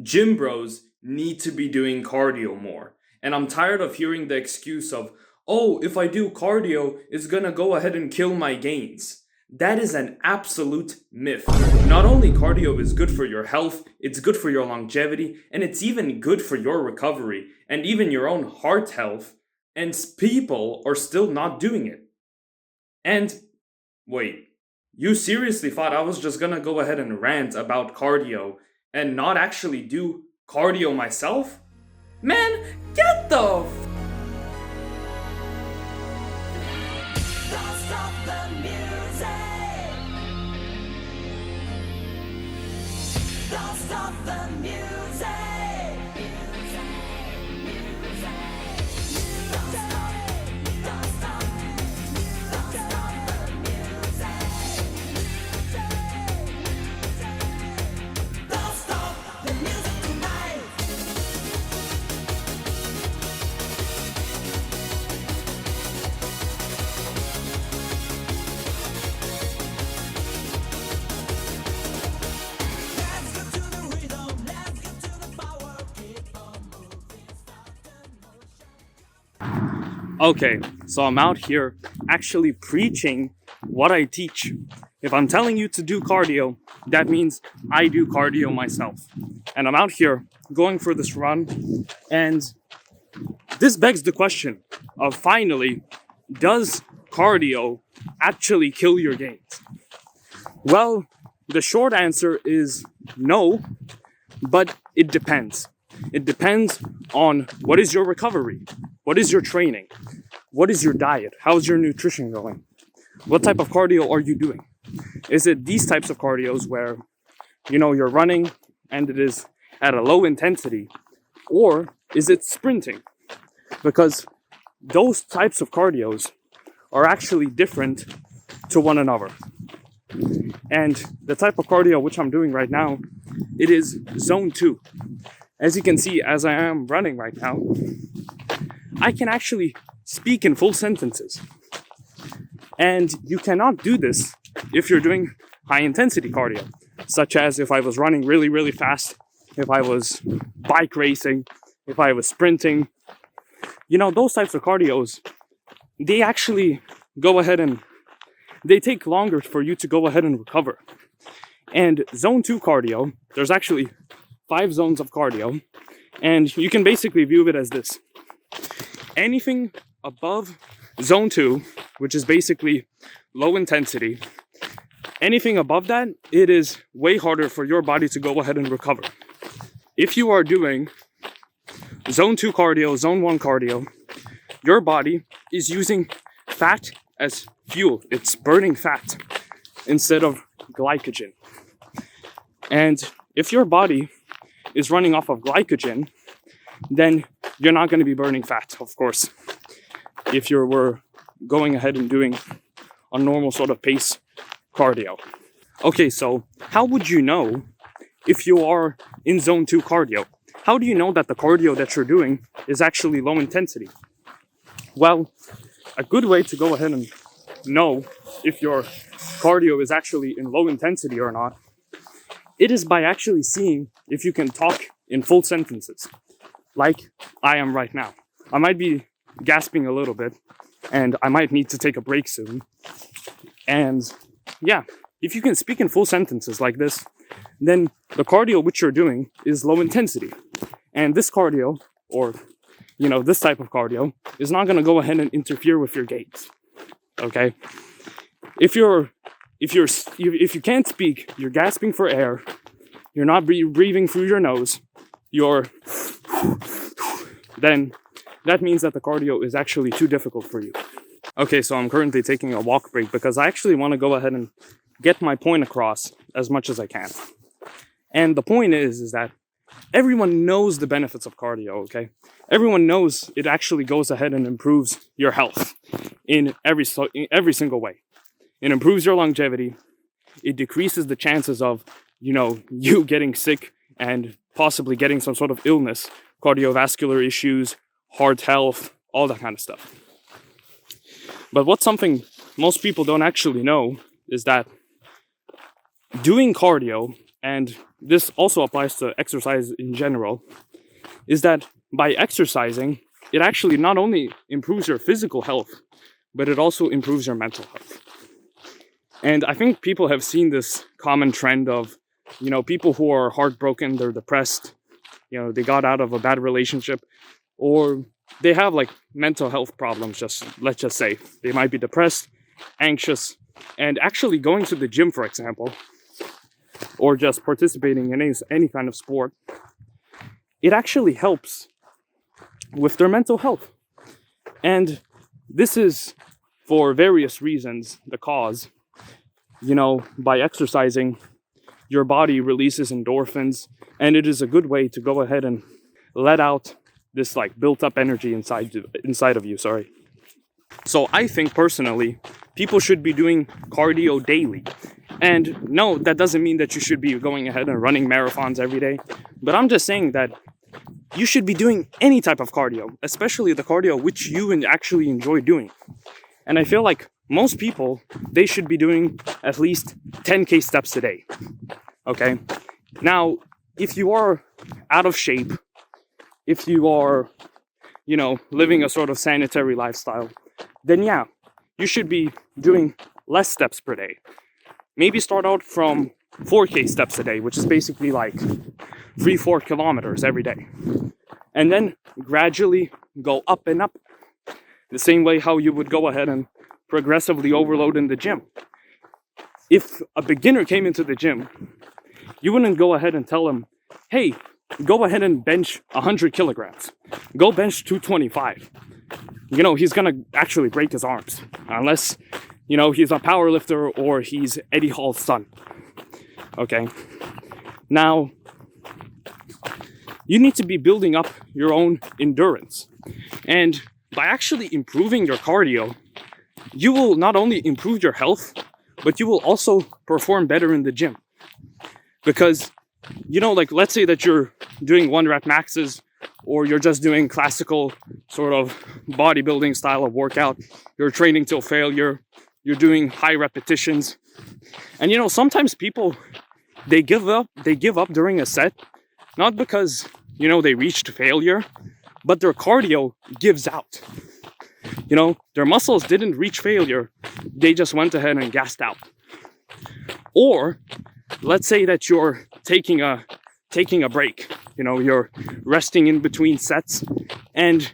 Gymbros need to be doing cardio more. And I'm tired of hearing the excuse of, oh, if I do cardio, it's gonna go ahead and kill my gains. That is an absolute myth. Not only cardio is good for your health, it's good for your longevity, and it's even good for your recovery and even your own heart health, and people are still not doing it. And wait, you seriously thought I was just gonna go ahead and rant about cardio and not actually do cardio myself? Man, get the Don't stop the music. Don't stop the music. Don't stop. Don't stop. Don't stop the music. Don't stop the music tonight. Let's get to the rhythm. Let's get to the power. Keep on moving. Stop the motion. Okay, so I'm out here actually preaching what I teach. If I'm telling you to do cardio, that means I do cardio myself. And I'm out here going for this run, and this begs the question of finally, does cardio actually kill your gains? Well, the short answer is no, but it depends. It depends on what is your recovery, what is your training, what is your diet, how's your nutrition going, what type of cardio are you doing? Is it these types of cardios where, you're running and it is at a low intensity, or is it sprinting? Because those types of cardios are actually different to one another. And the type of cardio which I'm doing right now, it is zone 2. As you can see, as I am running right now, I can actually speak in full sentences. And you cannot do this if you're doing high intensity cardio, such as if I was running really, really fast, if I was bike racing, if I was sprinting. Those types of cardios, they actually go ahead and they take longer for you to go ahead and recover. And zone 2 cardio, there's actually 5 zones of cardio, and you can basically view it as this. Anything above zone 2, which is basically low intensity, anything above that, it is way harder for your body to go ahead and recover. If you are doing zone 2 cardio, zone 1 cardio, your body is using fat as fuel. It's burning fat instead of glycogen. And if your body is running off of glycogen, then you're not going to be burning fat, of course, if you were going ahead and doing a normal sort of pace cardio. Okay, so how would you know if you are in zone 2 cardio? How do you know that the cardio that you're doing is actually low intensity? Well, a good way to go ahead and know if your cardio is actually in low intensity or not, it is by actually seeing if you can talk in full sentences, like I am right now. I might be gasping a little bit, and I might need to take a break soon. And yeah, if you can speak in full sentences like this, then the cardio which you're doing is low intensity. And this cardio, or this type of cardio, is not going to go ahead and interfere with your gains. Okay? If you can't speak, you're gasping for air, you're not breathing through your nose, then that means that the cardio is actually too difficult for you. Okay, so I'm currently taking a walk break because I actually want to go ahead and get my point across as much as I can. And the point is that everyone knows the benefits of cardio, okay? Everyone knows it actually goes ahead and improves your health in every single way. It improves your longevity. It decreases the chances of, you getting sick and possibly getting some sort of illness, cardiovascular issues, heart health, all that kind of stuff. But what's something most people don't actually know is that doing cardio and this also applies to exercise in general, is that by exercising, it actually not only improves your physical health, but it also improves your mental health. And I think people have seen this common trend of, people who are heartbroken, they're depressed, they got out of a bad relationship, or they have like mental health problems, let's just say. They might be depressed, anxious, and actually going to the gym, for example, or just participating in any kind of sport, it actually helps with their mental health. And this is for various reasons the cause. By exercising, your body releases endorphins, and it is a good way to go ahead and let out this like built up energy inside of you. So I think personally, people should be doing cardio daily. And no, that doesn't mean that you should be going ahead and running marathons every day. But I'm just saying that you should be doing any type of cardio, especially the cardio which you actually enjoy doing. And I feel like most people, they should be doing at least 10K steps a day. Okay? Now, if you are out of shape, if you are, living a sort of sanitary lifestyle, then yeah, you should be doing less steps per day. Maybe start out from 4K steps a day, which is basically like 3-4 kilometers every day. And then gradually go up and up. The same way how you would go ahead and progressively overload in the gym. If a beginner came into the gym, you wouldn't go ahead and tell him, hey, go ahead and bench 100 kilograms. Go bench 225. He's gonna actually break his arms. Unless, he's a power lifter or he's Eddie Hall's son. Okay? Now, you need to be building up your own endurance. And by actually improving your cardio, you will not only improve your health, but you will also perform better in the gym. Because, let's say that you're doing 1 rep maxes, or you're just doing classical sort of bodybuilding style of workout. You're training till failure. You're doing high repetitions. And sometimes people, they give up during a set, not because, they reached failure, but their cardio gives out. Their muscles didn't reach failure. They just went ahead and gassed out. Or let's say that you're taking a break. You're resting in between sets, and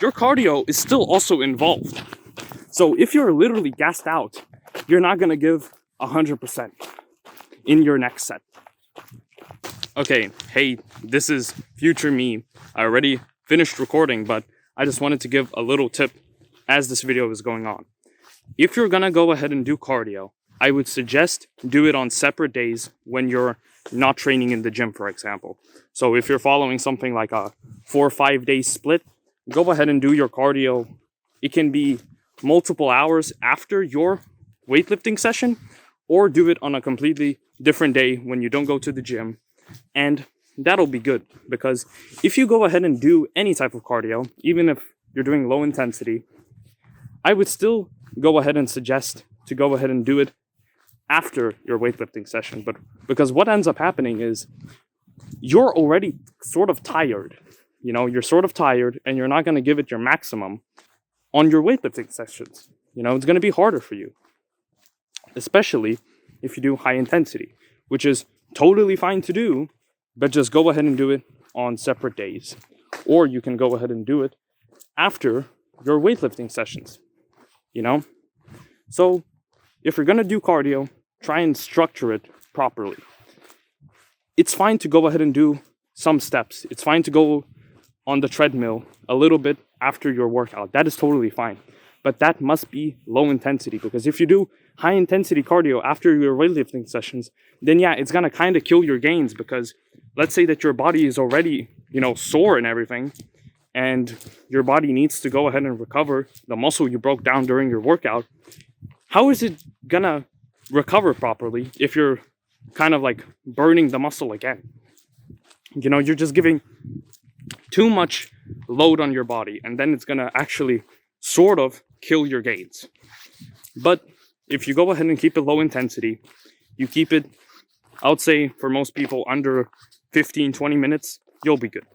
your cardio is still also involved. So if you're literally gassed out, you're not gonna give 100% in your next set. Okay, hey, this is future me. I already finished recording, but I just wanted to give a little tip as this video is going on. If you're gonna go ahead and do cardio, I would suggest do it on separate days when you're not training in the gym, for example. So if you're following something like a 4 or 5 day split, go ahead and do your cardio. It can be multiple hours after your weightlifting session, or do it on a completely different day when you don't go to the gym. And that'll be good, because if you go ahead and do any type of cardio, even if you're doing low intensity, I would still go ahead and suggest to go ahead and do it after your weightlifting session. But because what ends up happening is you're already sort of tired. You're sort of tired, and you're not going to give it your maximum on your weightlifting sessions. It's going to be harder for you, especially if you do high intensity, which is totally fine to do, but just go ahead and do it on separate days. Or you can go ahead and do it after your weightlifting sessions, So if you're going to do cardio, try and structure it properly. It's fine to go ahead and do some steps. It's fine to go on the treadmill a little bit after your workout. That is totally fine. But that must be low intensity, because if you do high intensity cardio after your weightlifting sessions, then yeah, it's going to kind of kill your gains, because let's say that your body is already, sore and everything, and your body needs to go ahead and recover the muscle you broke down during your workout. How is it going to recover properly if you're kind of like burning the muscle again? You're just giving too much load on your body, and then it's going to actually sort of kill your gains. But if you go ahead and keep it low intensity, you keep it I would say for most people under 15-20 minutes, you'll be good.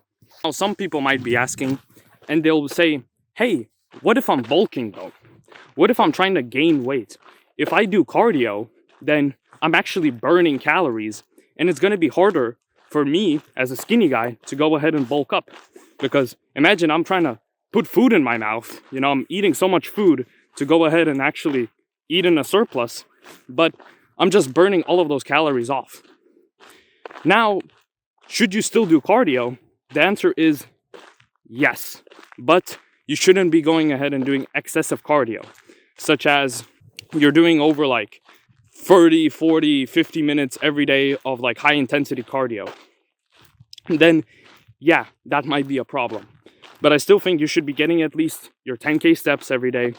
Now, some people might be asking, and they'll say, hey, what if I'm bulking though? What if I'm trying to gain weight? If I do cardio, then I'm actually burning calories, and it's going to be harder for me as a skinny guy to go ahead and bulk up. Because imagine I'm trying to put food in my mouth, I'm eating so much food to go ahead and actually eat in a surplus, but I'm just burning all of those calories off. Now, should you still do cardio? The answer is yes, but you shouldn't be going ahead and doing excessive cardio, such as you're doing over like 30, 40, 50 minutes every day of like high intensity cardio. Then yeah, that might be a problem. But I still think you should be getting at least your 10K steps every day.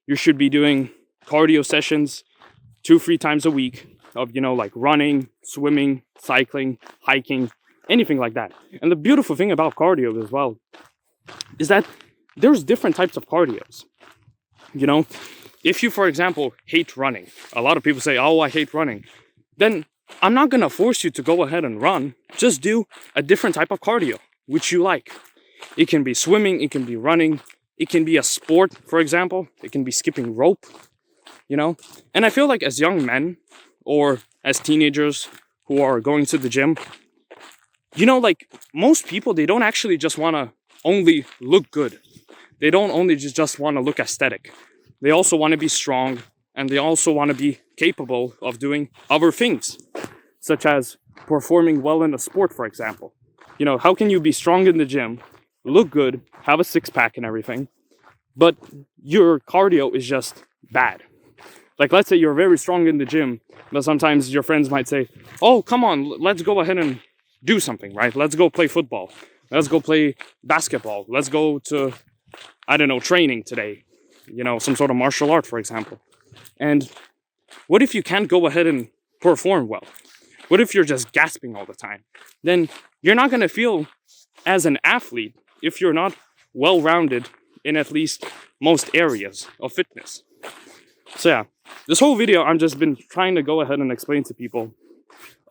You should be doing cardio sessions 2-3 times a week of, like running, swimming, cycling, hiking, anything like that. And the beautiful thing about cardio as well is that there's different types of cardios. If you, for example, hate running, a lot of people say, oh, I hate running. Then I'm not going to force you to go ahead and run. Just do a different type of cardio, which you like. It can be swimming, it can be running, it can be a sport, for example. It can be skipping rope, And I feel like as young men or as teenagers who are going to the gym, like most people, they don't actually just want to only look good. They don't only just want to look aesthetic. They also want to be strong, and they also want to be capable of doing other things, such as performing well in a sport, for example. How can you be strong in the gym, look good, have a six-pack and everything, but your cardio is just bad? Like, let's say you're very strong in the gym, but sometimes your friends might say, oh, come on, let's go ahead and do something, right? Let's go play football. Let's go play basketball. Let's go to, training today. Some sort of martial art, for example. And what if you can't go ahead and perform well? What if you're just gasping all the time? Then you're not going to feel as an athlete if you're not well-rounded in at least most areas of fitness. So yeah, this whole video, I've just been trying to go ahead and explain to people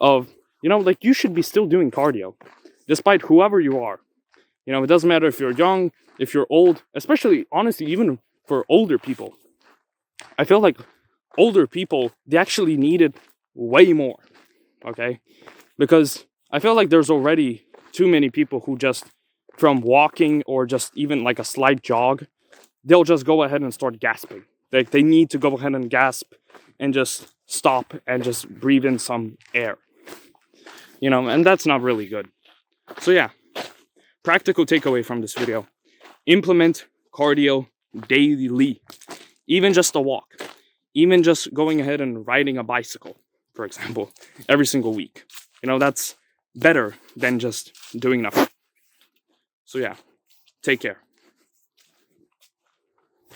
of, you should be still doing cardio, despite whoever you are. It doesn't matter if you're young, if you're old, especially, honestly, even for older people. I feel like older people, they actually need it way more, okay? Because I feel like there's already too many people who just, from walking or just even like a slight jog, they'll just go ahead and start gasping. Like, they need to go ahead and gasp and just stop and just breathe in some air. And that's not really good. So yeah, practical takeaway from this video. Implement cardio daily. Even just a walk. Even just going ahead and riding a bicycle, for example, every single week. That's better than just doing nothing. So yeah, take care.